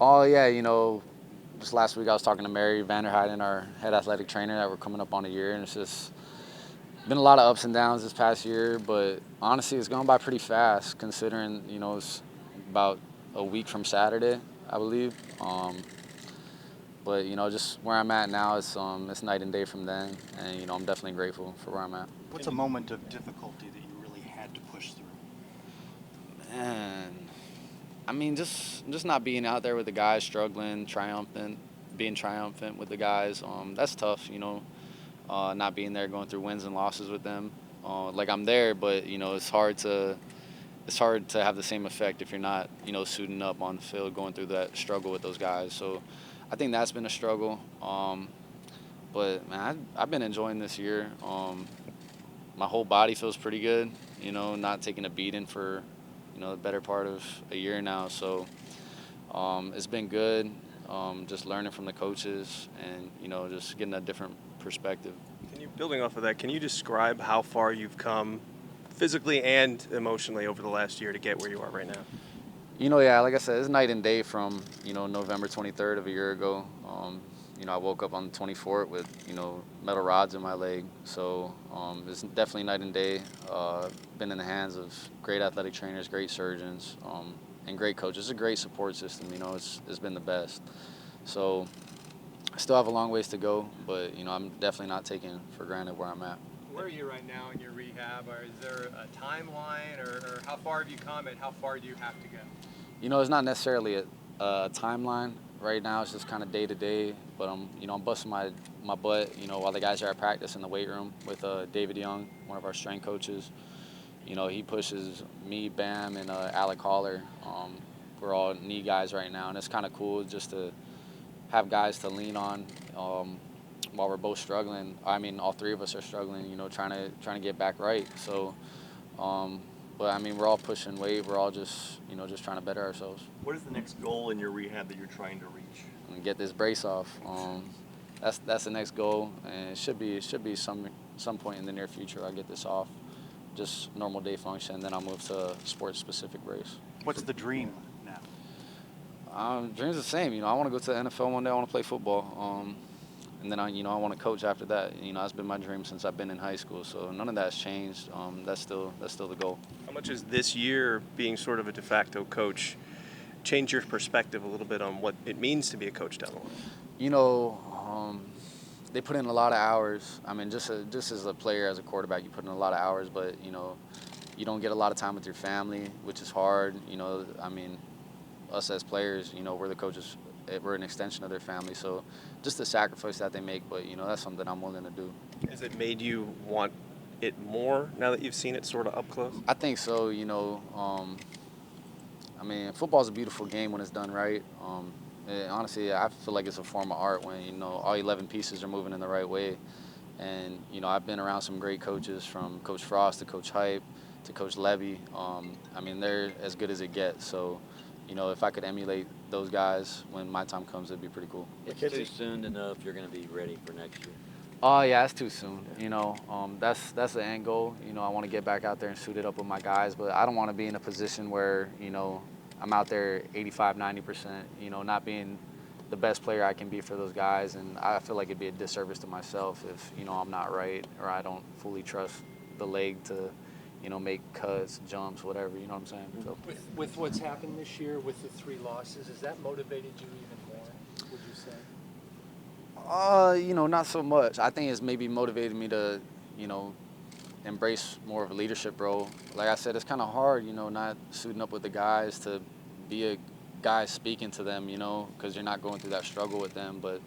Oh, yeah, just last week I was talking to Mary Vanderheiden, our head athletic trainer, that we're coming up on a year, and it's just been a lot of ups and downs this past year, but honestly, it's gone by pretty fast considering, it's about a week from Saturday, I believe. But, just where I'm at now, it's night and day from then, and, I'm definitely grateful for where I'm at. What's a moment of difficulty that you really had to push through? Man, I mean, just not being out there with the guys, struggling, being triumphant with the guys. That's tough, not being there, going through wins and losses with them. Like I'm there, but it's hard to have the same effect if you're not, suiting up on the field, going through that struggle with those guys. So, I think that's been a struggle. But man, I've been enjoying this year. My whole body feels pretty good. Not taking a beating for, the better part of a year now. So, it's been good. Just learning from the coaches and just getting a different perspective. Building off of that, can you describe how far you've come physically and emotionally over the last year to get where you are right now? Yeah, like I said, it's night and day from, November 23rd of a year ago. I woke up on the 24th with, metal rods in my leg. So it's definitely night and day. Been in the hands of great athletic trainers, great surgeons, and great coaches. It's a great support system. It's been the best. So I still have a long ways to go, but, I'm definitely not taking for granted where I'm at. Where are you right now in your rehab? Or is there a timeline, or how far have you come and how far do you have to go? It's not necessarily a timeline right now. It's just kind of day to day. But I'm busting my butt, while the guys are at practice in the weight room with David Young, one of our strength coaches. He pushes me, Bam, and Alec Holler. We're all knee guys right now, and it's kind of cool just to have guys to lean on while we're both struggling. I mean, all three of us are struggling, trying to get back right. So, but I mean, we're all pushing weight. We're all just trying to better ourselves. What is the next goal in your rehab that you're trying to reach? And get this brace off. That's the next goal, and it should be some point in the near future. I get this off, just normal day function, then I'll move to a sports-specific brace. What's the dream now? Dream's the same. I want to go to the NFL one day. I want to play football. And then I want to coach after that. That's been my dream since I've been in high school. So none of that's changed. That's still the goal. How much has this year, being sort of a de facto coach, changed your perspective a little bit on what it means to be a coach down the line? They put in a lot of hours. I mean, just as a player, as a quarterback, you put in a lot of hours, but you don't get a lot of time with your family, which is hard. I mean, us as players, we're the coaches. We're an extension of their family, so just the sacrifice that they make, but that's something I'm willing to do. Has it made you want it more now that you've seen it sort of up close? I think so. I mean, football's a beautiful game when it's done right. Honestly, I feel like it's a form of art when all 11 pieces are moving in the right way. And I've been around some great coaches, from Coach Frost to Coach Hype to Coach Levy. I mean, they're as good as it gets. So, if I could emulate those guys when my time comes, it'd be pretty cool. It's too soon to know if you're going to be ready for next year. Oh, yeah, it's too soon. That's the end goal. I want to get back out there and suit it up with my guys, but I don't want to be in a position where, I'm out there 85, 90%, not being the best player I can be for those guys. And I feel like it'd be a disservice to myself if, I'm not right, or I don't fully trust the leg to, make cuts, jumps, whatever, you know what I'm saying? So. With what's happened this year with the 3 losses, has that motivated you even more, would you say? Not so much. I think it's maybe motivated me to, embrace more of a leadership role. Like I said, it's kind of hard, not suiting up with the guys, to be a guy speaking to them, because you're not going through that struggle with them. But,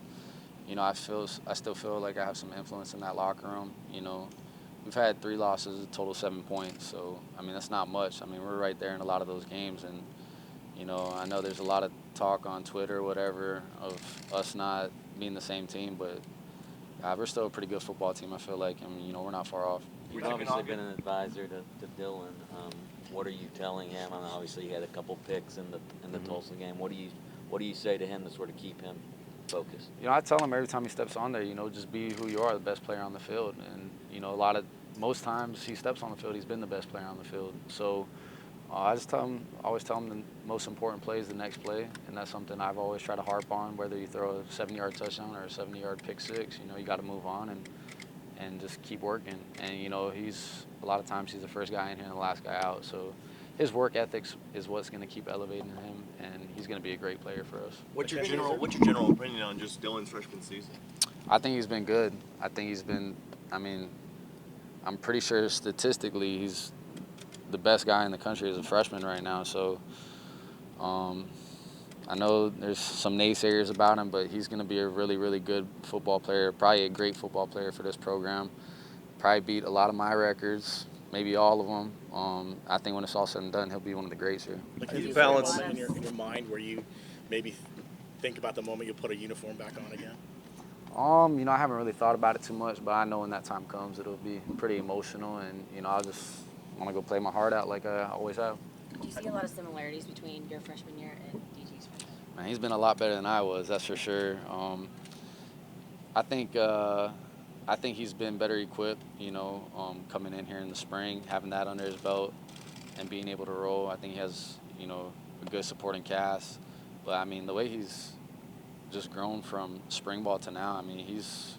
I still feel like I have some influence in that locker room. We've had 3 losses, a total 7 points. So, I mean, that's not much. I mean, we're right there in a lot of those games. And, I know there's a lot of talk on Twitter or whatever of us not being the same team, but we're still a pretty good football team, I feel like. I mean, we're not far off. You've obviously been an advisor to Dylan. What are you telling him? I mean, obviously, he had a couple picks in the Tulsa game. What do you say to him to sort of keep him focused? I tell him every time he steps on there, just be who you are, the best player on the field. And most times he steps on the field, he's been the best player on the field. So, always tell him the most important play is the next play, and that's something I've always tried to harp on. Whether you throw a 70-yard touchdown or a 70-yard pick six, you got to move on and just keep working. And a lot of times he's the first guy in here and the last guy out. So his work ethics is what's going to keep elevating him, and he's going to be a great player for us. What's your general opinion on just Dylan's freshman season? I think he's been good. I think he's been. I mean, I'm pretty sure statistically he's the best guy in the country as a freshman right now. So I know there's some naysayers about him, but he's going to be a really, really good football player, probably a great football player for this program. Probably beat a lot of my records, maybe all of them. I think when it's all said and done, he'll be one of the greats here. Like, is You there a balance- moment in your mind where you maybe think about the moment you'll put a uniform back on again? I haven't really thought about it too much, but I know when that time comes, it'll be pretty emotional, and I'll just want to go play my heart out like I always have. Do you see a lot of similarities between your freshman year and DG's freshman year? Man, he's been a lot better than I was, that's for sure. I think he's been better equipped, coming in here in the spring, having that under his belt and being able to roll. I think he has, a good supporting cast. But, I mean, the way he's just grown from spring ball to now, he's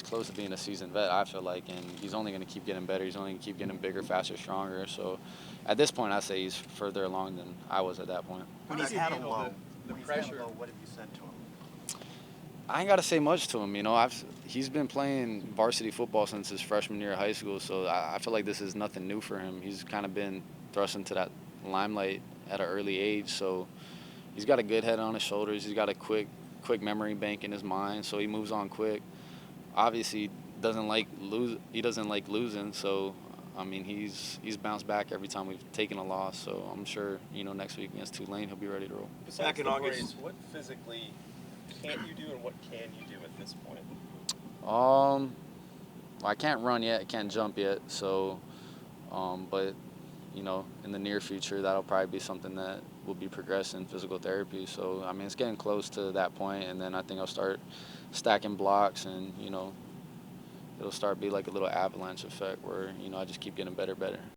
close to being a seasoned vet, I feel like, and he's only going to keep getting better. He's only going to keep getting bigger, faster, stronger. So at this point, I say he's further along than I was at that point. When How he's does he had a handle low, the when he's had a pressure? low, what have you said to him? I ain't got to say much to him. He's been playing varsity football since his freshman year of high school, so I feel like this is nothing new for him. He's kind of been thrust into that limelight at an early age, so he's got a good head on his shoulders. He's got a quick memory bank in his mind, so he moves on quick. Obviously, he doesn't like losing, so he's bounced back every time we've taken a loss. So I'm sure next week against Tulane he'll be ready to roll. Besides in the August. brace, what physically can't you do and what can you do at this point? I can't run yet, I can't jump yet, so but in the near future that'll probably be something that will be progressed in physical therapy. So it's getting close to that point, and then I think I'll start stacking blocks, and it'll start be like a little avalanche effect where I just keep getting better.